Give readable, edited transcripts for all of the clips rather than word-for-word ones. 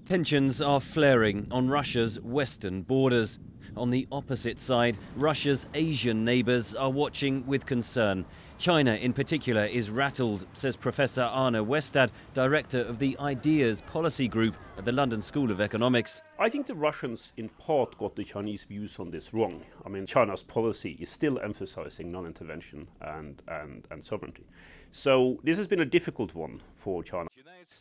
Tensions are flaring on Russia's western borders. On the opposite side, Russia's Asian neighbours are watching with concern. China in particular is rattled, says Professor Arne Westad, director of the Ideas Policy Group at the London School of Economics. I think the Russians in part got the Chinese views on this wrong. I mean, China's policy is still emphasizing non-intervention and sovereignty. So this has been a difficult one for China.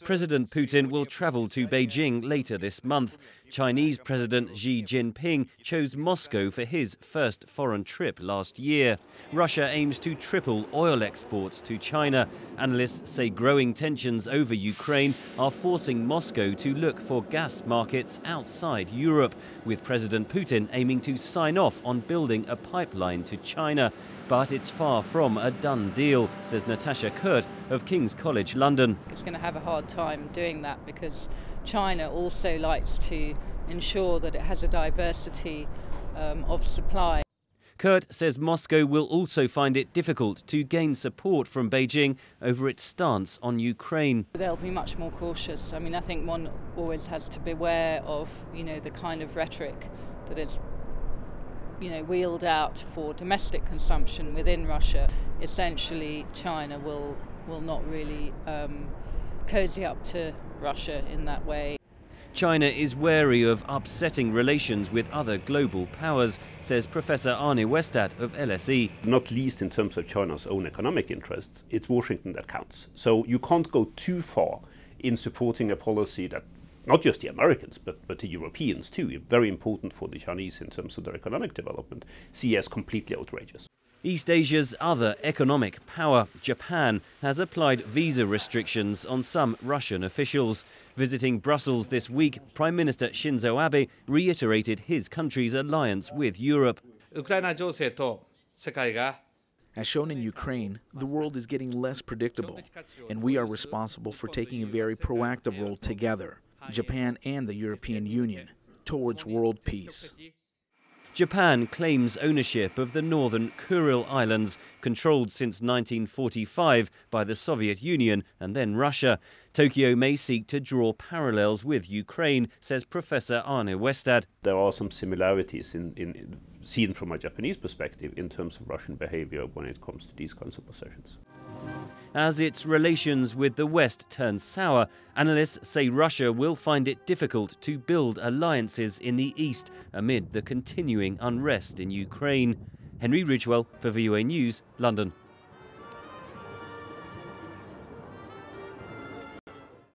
President Putin will travel to Beijing later this month. Chinese President Xi Jinping chose Moscow for his first foreign trip last year. Russia aims to triple oil exports to China. Analysts say growing tensions over Ukraine are forcing Moscow to look for gas markets outside Europe, with President Putin aiming to sign off on building a pipeline to China. But it's far from a done deal, says Natasha Kurt of King's College London. It's going to have a hard time doing that because China also likes to ensure that it has a diversity of supply. Kurt says Moscow will also find it difficult to gain support from Beijing over its stance on Ukraine. They'll be much more cautious. I mean, I think one always has to beware of, the kind of rhetoric that is wheeled out for domestic consumption within Russia. Essentially, China will not really cozy up to Russia in that way. China is wary of upsetting relations with other global powers, says Professor Arne Westad of LSE. Not least in terms of China's own economic interests, it's Washington that counts. So you can't go too far in supporting a policy that not just the Americans, but the Europeans too, very important for the Chinese in terms of their economic development, see as completely outrageous. East Asia's other economic power, Japan, has applied visa restrictions on some Russian officials. Visiting Brussels this week, Prime Minister Shinzo Abe reiterated his country's alliance with Europe. As shown in Ukraine, the world is getting less predictable, and we are responsible for taking a very proactive role together, Japan and the European Union, towards world peace. Japan claims ownership of the northern Kuril Islands, controlled since 1945 by the Soviet Union and then Russia. Tokyo may seek to draw parallels with Ukraine, says Professor Arne Westad. There are some similarities seen from a Japanese perspective in terms of Russian behavior when it comes to these kinds of possessions. As its relations with the West turn sour, analysts say Russia will find it difficult to build alliances in the East amid the continuing unrest in Ukraine. Henry Ridgwell for VOA News, London.